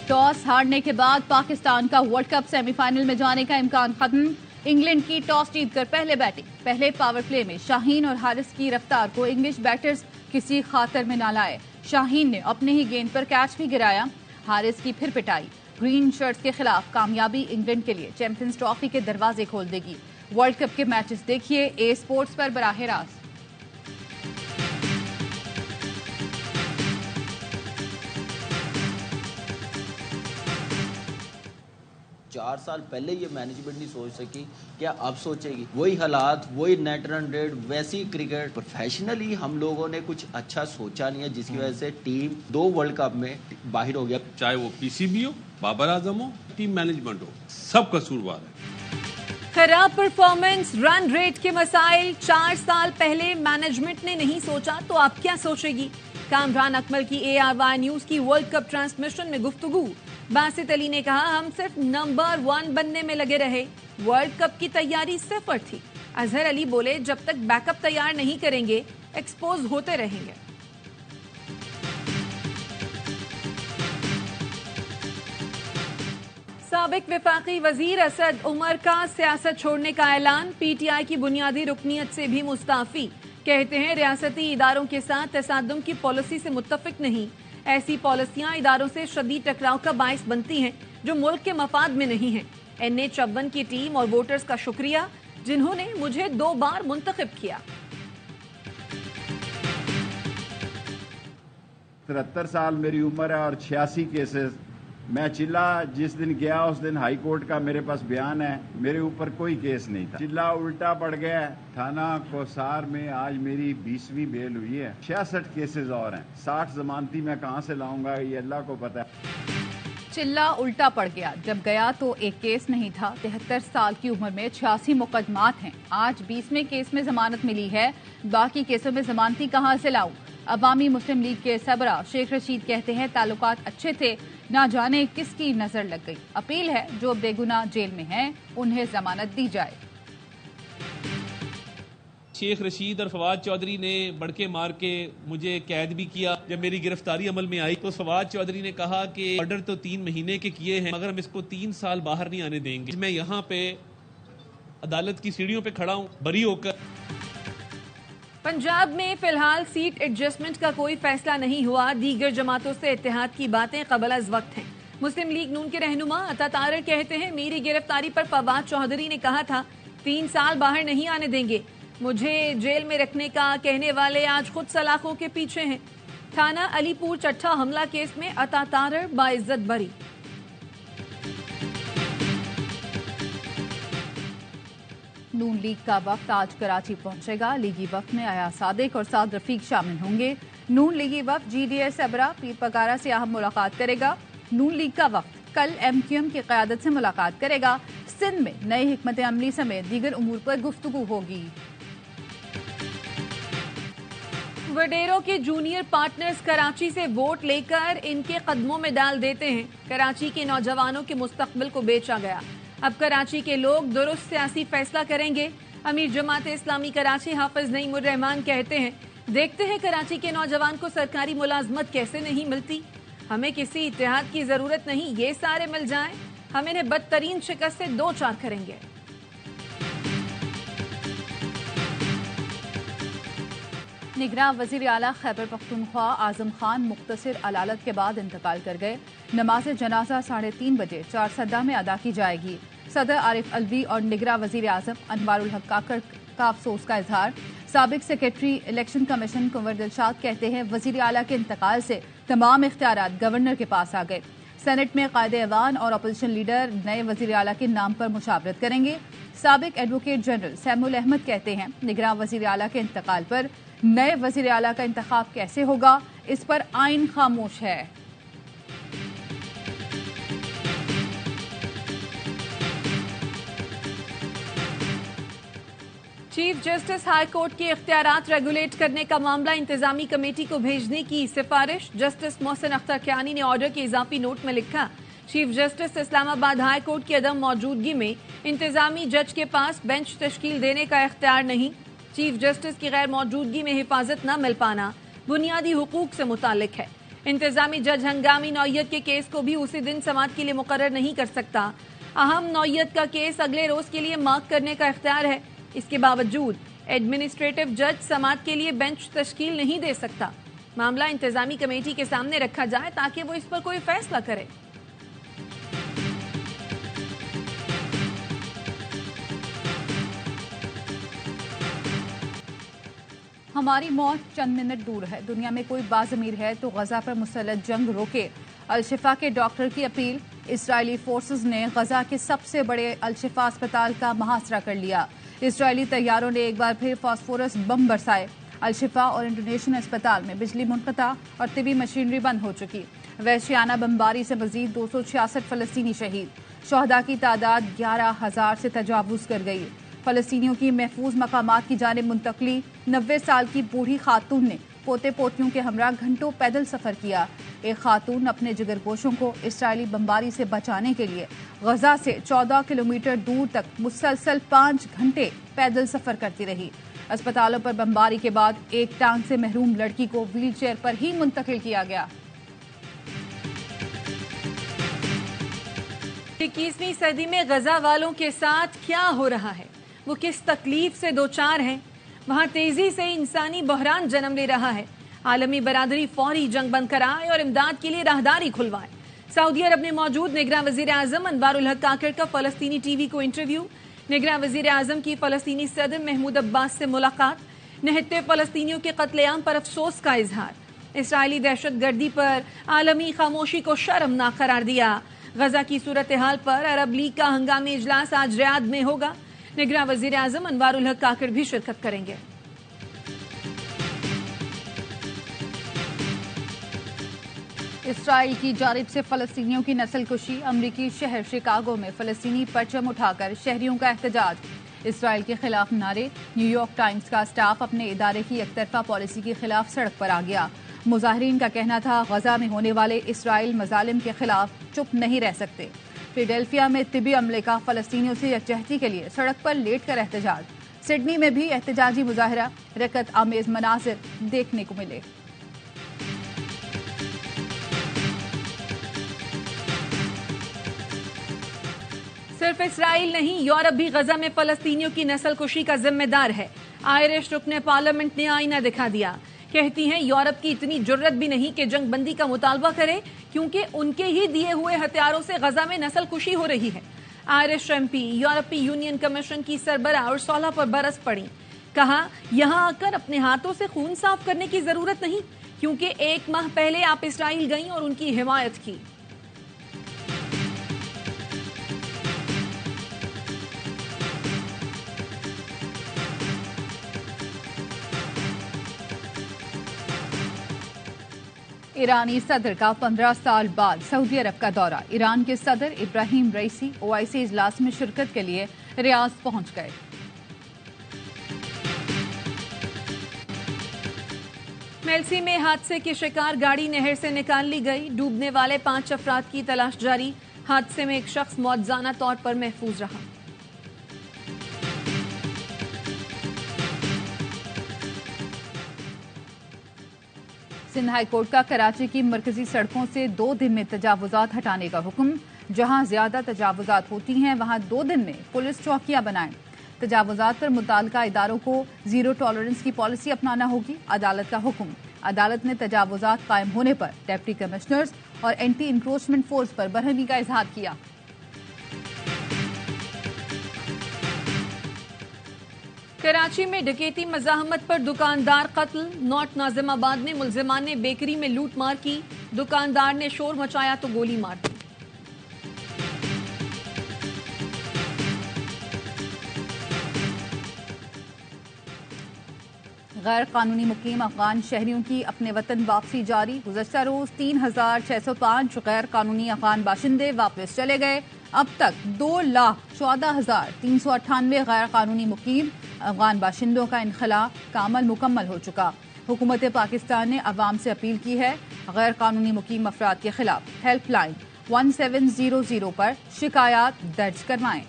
Toss हारने के बाद पाकिस्तान का वर्ल्ड कप सेमीफाइनल में जाने का इम्कान खत्म। इंग्लैंड की टॉस जीतकर पहले बैटिंग। पहले पावर प्ले में शाहीन और हारिस की रफ्तार को इंग्लिश बैटर्स किसी खातर में न लाए। शाहीन ने अपने ही गेंद पर कैच भी गिराया। हारिस की फिर पिटाई। ग्रीन शर्ट्स के खिलाफ कामयाबी इंग्लैंड के लिए चैंपियंस ट्रॉफी के दरवाजे खोल देगी। वर्ल्ड कप के मैचेस देखिए ए स्पोर्ट्स पर बराह रास्त। 4 साल पहले ये मैनेजमेंट नहीं सोच सकी, क्या अब सोचेगी? वही हालात, वही नेट रन रेट, वैसी क्रिकेट। प्रोफेशनली हम लोगों ने कुछ अच्छा सोचा नहीं है, जिसकी वजह से टीम 2 वर्ल्ड कप में बाहर हो गया। चाहे वो पीसीबी हो, बाबर आजम हो, टीम मैनेजमेंट हो, सब कसूरवार है। खराब परफॉर्मेंस, रन रेट के मसाइल 4 साल पहले मैनेजमेंट ने नहीं सोचा तो आप क्या सोचेगी? कामरान अकमल की ARY न्यूज की वर्ल्ड कप ट्रांसमिशन में गुफ्तगू। बासित अली ने कहा, हम सिर्फ नंबर 1 बनने में लगे रहे, वर्ल्ड कप की तैयारी सिफर थी। अजहर अली बोले, जब तक बैकअप तैयार नहीं करेंगे एक्सपोज होते रहेंगे। साबिक वफाकी वजीर असद उमर का सियासत छोड़ने का ऐलान। PTI की बुनियादी रुकनियत से भी मुस्ताफी। कहते हैं, रियासती इदारों के साथ तसादुम की पॉलिसी से मुत्तफिक नहीं। ऐसी पॉलिसियां इदारों से शदीद टकराव का बायस बनती हैं जो मुल्क के मफाद में नहीं है। NA-54 की टीम और वोटर्स का शुक्रिया जिन्होंने मुझे 2 बार मुंतखब किया। 73 साल मेरी उम्र है और 86 केसेस। मैं चिल्ला जिस दिन गया उस दिन हाई कोर्ट का मेरे पास बयान है, मेरे ऊपर कोई केस नहीं था। चिल्ला उल्टा पड़ गया। थाना कोसार में आज मेरी 20वीं बेल हुई है। 66 केसेस और हैं। 60 जमानती मैं कहां से लाऊंगा ये अल्लाह को पता है। चिल्ला उल्टा पड़ गया। जब गया तो एक केस नहीं था। 73 साल की उम्र में 86 मुकदमात हैं। आज 20वें केस में जमानत मिली है। बाकी केसों में जमानती कहां से लाऊं? अवामी मुस्लिम लीग के सरबराह शेख रशीद कहते हैं, ताल्लुकात अच्छे थे, ना जाने किसकी नजर लग गई। अपील है, जो बेगुनाह जेल में हैं उन्हें जमानत दी जाए। शेख रशीद और फवाद चौधरी ने बड़के मार के मुझे कैद भी किया। जब मेरी गिरफ्तारी अमल में आई तो फवाद चौधरी ने कहा कि ऑर्डर तो 3 महीने के किए हैं, मगर हम इसको 3 साल बाहर नहीं आने देंगे। मैं यहाँ पे अदालत की सीढ़ियों पे खड़ा हूँ बरी होकर। पंजाब में फिलहाल सीट एडजस्टमेंट का कोई फैसला नहीं हुआ। दीगर जमातों से इत्तेहाद की बातें कबल अज वक्त हैं। मुस्लिम लीग नून के रहनुमा अता तारर कहते हैं, मेरी गिरफ्तारी पर फवाद चौधरी ने कहा था 3 साल बाहर नहीं आने देंगे। मुझे जेल में रखने का कहने वाले आज खुद सलाखों के पीछे हैं। थाना अलीपुर चट्टा हमला केस में अता तारर बाइज्जत बरी। नून लीग का वफ्द आज कराची पहुंचेगा। लीगी वफ्द में आया सादिक और साद रफीक शामिल होंगे। नून लीगी वफ्द GDS सरबराह पीर पगारा से अहम मुलाकात करेगा। नून लीग का वफ्द कल MQM की क़यादत से मुलाकात करेगा। सिंध में नई हिकमत अमली समेत दीगर उमूर पर गुफ्तगू होगी। वडेरों के जूनियर पार्टनर्स कराची से वोट लेकर इनके कदमों में डाल देते हैं। कराची के नौजवानों के मुस्तकबिल को बेचा गया। अब कराची के लोग दुरुस्त सियासी फैसला करेंगे। अमीर जमात इस्लामी कराची हाफिज नईमुर रहमान कहते हैं, देखते हैं कराची के नौजवान को सरकारी मुलाजमत कैसे नहीं मिलती। हमें किसी इत्तेहाद की जरूरत नहीं, ये सारे मिल जाएं, हम इन्हें बदतरीन शिकस्त से 2-4 करेंगे। निगरान वजीर आला खैबर पख्तूनख्वा आजम खान मुख्तसर अलालत के बाद इंतकाल कर गए। नमाज जनाजा 3:30 बजे 4 सद्दा में अदा की जाएगी। सदर आरिफ अलवी और निगरान वजीर आजम अनवारुल हक काकर का अफसोस का इजहार। साबिक सेक्रेटरी इलेक्शन कमीशन कुंवर दिलशाद कहते हैं, वजीर आला के इंतकाल से तमाम इख्तियारात गवर्नर के पास आ गए। सेनेट में कायदे ऐवान और अपोजिशन लीडर नए वजीर आला के नाम पर मुशावरत करेंगे। साबिक एडवोकेट जनरल सैमुल अहमद कहते हैं, निगरान वजीर आला के इंतकाल पर नए वजीर आला का इंतखाब कैसे होगा, इस पर आइन खामोश है। चीफ जस्टिस हाई कोर्ट के इख्तियारात रेगुलेट करने का मामला इंतजामी कमेटी को भेजने की सिफारिश। जस्टिस मोहसिन अख्तर कियानी ने ऑर्डर के इजाफी नोट में लिखा, chief justice Islamabad high court की अदम मौजूदगी में इंतजामी जज के पास बेंच तश्कील देने का इख्तियार नहीं। चीफ जस्टिस की गैर मौजूदगी में हिफाजत न मिल पाना बुनियादी हुकूक से मुतालिक है। इंतजामी जज हंगामी नौयत के केस को भी उसी दिन समाअत के लिए मुकर्रर नहीं कर सकता। अहम नौयत का केस अगले रोज के लिए मार्क करने का इख्तियार है। इसके बावजूद एडमिनिस्ट्रेटिव जज समाअत के लिए बेंच तश्कील नहीं दे सकता। मामला इंतजामी कमेटी के सामने रखा जाए ताकि वो इस पर कोई फैसला करे। हमारी मौत चंद मिनट दूर है। दुनिया में कोई बाज़मीर है तो गजा पर मुसल्लत जंग रोके। अल-शिफा के डॉक्टर की अपील। इजरायली फोर्सेस ने गजा के सबसे बड़े अल-शिफा अस्पताल का मुहासरा कर लिया। इजरायली तैयारों ने एक बार फिर फास्फोरस बम बरसाए। अल-शिफा और इंडोनेशियन अस्पताल में बिजली मुनक़ता और तिबी मशीनरी बंद हो चुकी। वहशियाना बमबारी से मजीद 266 फलस्तीनी शहीद। शहदा की तादाद 11,000 से तजावुज़ कर गई। फलस्तीनियों की महफूज मकामात की जानिब मुंतकली। 90 साल की बूढ़ी खातून ने पोते पोतियों के हमरा घंटों पैदल सफर किया। एक खातून अपने जिगरगोशों को इसराइली बमबारी से बचाने के लिए गजा से 14 किलोमीटर दूर तक मुसलसल 5 घंटे पैदल सफर करती रही। अस्पतालों पर बमबारी के बाद एक टांग से महरूम लड़की को व्हील चेयर पर ही मुंतकिल किया गया। 21वीं सदी में गजा वालों के साथ क्या हो रहा है, वो किस तकलीफ से दो चार हैं। वहां तेजी से इंसानी बहरान जन्म ले रहा है। आलमी बरादरी फौरी जंग बंद कराए और इमदाद के लिए राहदारी खुलवाए। सऊदी अरब में मौजूद निगरान वजीर आजम अनवारुल हक काकड़ का फलस्तीनी टीवी को इंटरव्यू। निगरान वजीर आजम की फलस्तीनी सदर महमूद अब्बास से मुलाकात। निहत्ते फलस्तीनियों के कत्लेआम पर अफसोस का इजहार। इसराइली दहशत गर्दी पर आलमी खामोशी को शर्मनाक करार दिया। गजा की सूरत हाल पर अरब लीग का हंगामी इजलास आज रियाद में होगा। निगरान वजीर आजम अनवारुल हक काकड़ भी शिरकत करेंगे। इसराइल की जानिब से फलस्तीनियों की नस्लकुशी। अमरीकी शहर शिकागो में फलस्तीनी परचम उठाकर शहरियों का एहतजाज। इसराइल के खिलाफ नारे। न्यूयॉर्क टाइम्स का स्टाफ अपने इदारे की एकतरफा पॉलिसी के खिलाफ सड़क पर आ गया। मुजाहिरीन का कहना था गजा में होने वाले इसराइल मजालिम के खिलाफ चुप नहीं रह सकते। फिलाडेल्फिया में तिबी अमले का फलस्तीनियों से यकजहती के लिए सड़क पर लेट कर एहतजाज। सिडनी में भी एहतजाजी मुजाहरा। रकत आमेज मनाजिर देखने को मिले। सिर्फ इसराइल नहीं, यूरोप भी गजा में फलस्तीनियों की नस्लकुशी का जिम्मेदार है। आयरिश रुकने पार्लियामेंट ने आईना दिखा दिया। कहती हैं यूरोप की इतनी जुर्रत भी नहीं कि जंग बंदी का मुतालबा करे, क्योंकि उनके ही दिए हुए हथियारों से गजा में नस्लकुशी हो रही है। आयरिश एमपी यूरोपीय यूनियन कमीशन की सरबराह उर्सुला पर बरस पड़ी। कहा, यहां आकर अपने हाथों से खून साफ करने की जरूरत नहीं, क्योंकि 1 माह पहले आप इसराइल गईं और उनकी हिमायत की। ईरानी सदर का 15 साल बाद सऊदी अरब का दौरा। ईरान के सदर इब्राहिम रईसी ओआईसी इजलास में शिरकत के लिए रियाद पहुंच गए। मेलसी में हादसे की शिकार गाड़ी नहर से निकाल ली गई। डूबने वाले 5 अफराद की तलाश जारी। हादसे में एक शख्स मौतजाना तौर पर महफूज रहा। सिंध हाई कोर्ट का कराची की मरकजी सड़कों से 2 दिन में तजावुजात हटाने का हुक्म। जहां ज्यादा तजावुजात होती हैं वहां 2 दिन में पुलिस चौकियां बनाएं। तजावुजात पर मुताल्लिका इदारों को जीरो टॉलरेंस की पॉलिसी अपनाना होगी। अदालत का हुक्म। अदालत ने तजावुजात कायम होने पर डिप्टी कमिश्नर्स और एंटी इंक्रोचमेंट फोर्स पर बरहमी का इजहार किया। कराची में डकैती मजाहमत पर दुकानदार कत्ल। नॉर्थ नाजिमाबाद में मुलजिमान ने बेकरी में लूट मार की। दुकानदार ने शोर मचाया तो गोली मार दी। गैर कानूनी मुकीम अफगान शहरियों की अपने वतन वापसी जारी। गुज़श्ता रोज 3,605 गैर कानूनी अफगान बाशिंदे वापस चले गए। अब तक 2,14,398 गैर कानूनी मुकीम अफगान बाशिंदों का इनखला का अमल मुकम्मल हो चुका। हुकूमत पाकिस्तान ने अवाम से अपील की है, गैर कानूनी मुकीम अफराद के खिलाफ हेल्पलाइन 1700 पर शिकायत दर्ज करवाएं।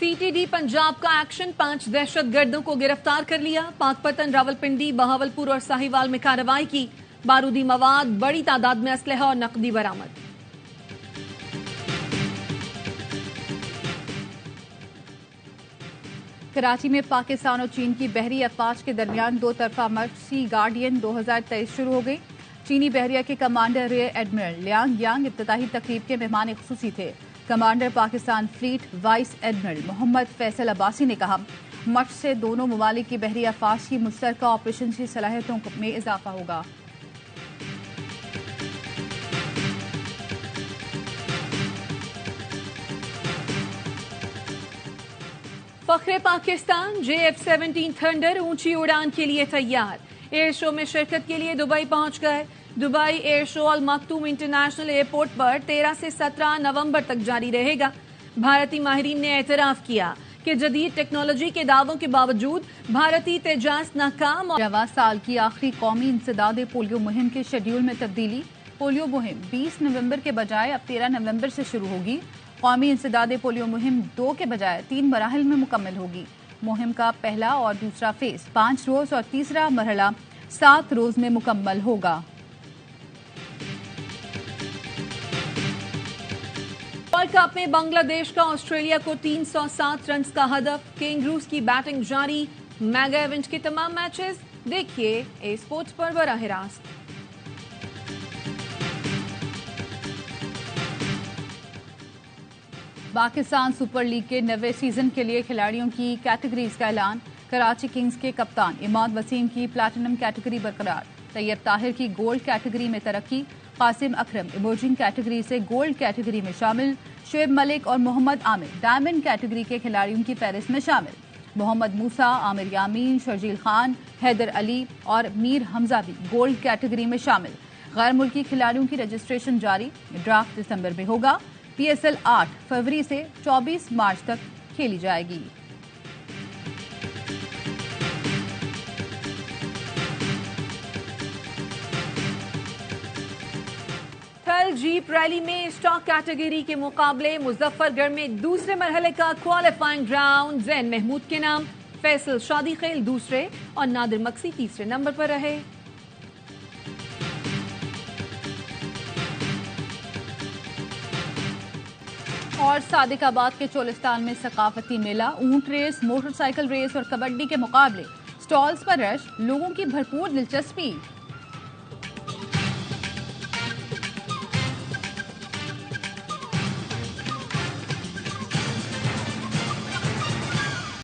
पीटीडी पंजाब का एक्शन, 5 दहशतगर्दों को गिरफ्तार कर लिया। पाकपतन, रावलपिंडी, बहावलपुर और साहिवाल में कार्रवाई की। बारूदी मवाद, बड़ी तादाद में असलहा और नकदी बरामद। कराची में पाकिस्तान और चीन की बहरी अफवाज के दरमियान 2 तरफा मर्च सी गार्डियन 2023 शुरू हो गई। चीनी बहरिया के commander rear admiral Liang Yang इफ्तिताही तकरीब के मेहमान खुसूसी थे। Commander Pakistan fleet vice admiral Mohammad Faisal Abbasi ने कहा, मर्च से दोनों ममालिक की बहरी अफवाज की मुश्तरका ऑपरेशन की सलाहियतों में इजाफा होगा। फख्रे पाकिस्तान JF-17 थंडर ऊंची उड़ान के लिए तैयार। एयर शो में शिरकत के लिए दुबई पहुंच गए। दुबई एयर शो अल मखतूम इंटरनेशनल एयरपोर्ट पर 13 से 17 नवंबर तक जारी रहेगा। भारतीय माहिरीन ने एतराफ किया कि जदीद टेक्नोलॉजी के दावों के बावजूद भारतीय तेजास नाकाम। 11 साल की आखिरी कौमी इंसदाद पोलियो मुहिम के शेड्यूल में तब्दीली। पोलियो मुहिम 20 नवंबर के बजाय अब 13 नवंबर से शुरू होगी। कौमी इंसदाद पोलियो मुहिम 2 के बजाय 3 मराहल में मुकम्मल होगी। मुहिम का पहला और दूसरा फेज 5 रोज और तीसरा मरहला 7 रोज में मुकम्मल होगा। वर्ल्ड कप में बांग्लादेश का ऑस्ट्रेलिया को 307 रन का हदफ। कैंगरूज की बैटिंग जारी। मेगा इवेंट के तमाम मैचेस देखिए ए स्पोर्ट्स पर बराह रास्त। पाकिस्तान सुपर लीग के नवे सीजन के लिए खिलाड़ियों की कैटेगरीज का ऐलान। कराची किंग्स के कप्तान इमाद वसीम की प्लैटिनम कैटेगरी बरकरार। तैयब ताहिर की गोल्ड कैटेगरी में तरक्की। कासिम अकरम इमर्जिंग कैटेगरी से गोल्ड कैटेगरी में शामिल। शुएब मलिक और मोहम्मद आमिर डायमंड कैटेगरी के खिलाड़ियों की फहरिस्त में शामिल। मोहम्मद मूसा, आमिर यामीन, शर्जील खान, हैदर अली और मीर हमजा भी गोल्ड कैटेगरी में शामिल। गैर मुल्की खिलाड़ियों की रजिस्ट्रेशन जारी। ड्राफ्ट दिसंबर में होगा। PSL 8 फरवरी से 24 मार्च तक खेली जाएगी। थल जीप रैली में स्टॉक कैटेगरी के मुकाबले मुजफ्फरगढ़ में दूसरे मरहले का क्वालिफाइंग राउंड। जैन महमूद के नाम, फैसल शादी खेल दूसरे और नादिर मक्सी तीसरे नंबर पर रहे। और सादिकाबाद के चोलिस्तान में सकाफती मेला, ऊंट रेस, मोटरसाइकिल रेस और कबड्डी के मुकाबले। स्टॉल्स पर रश, लोगों की भरपूर दिलचस्पी।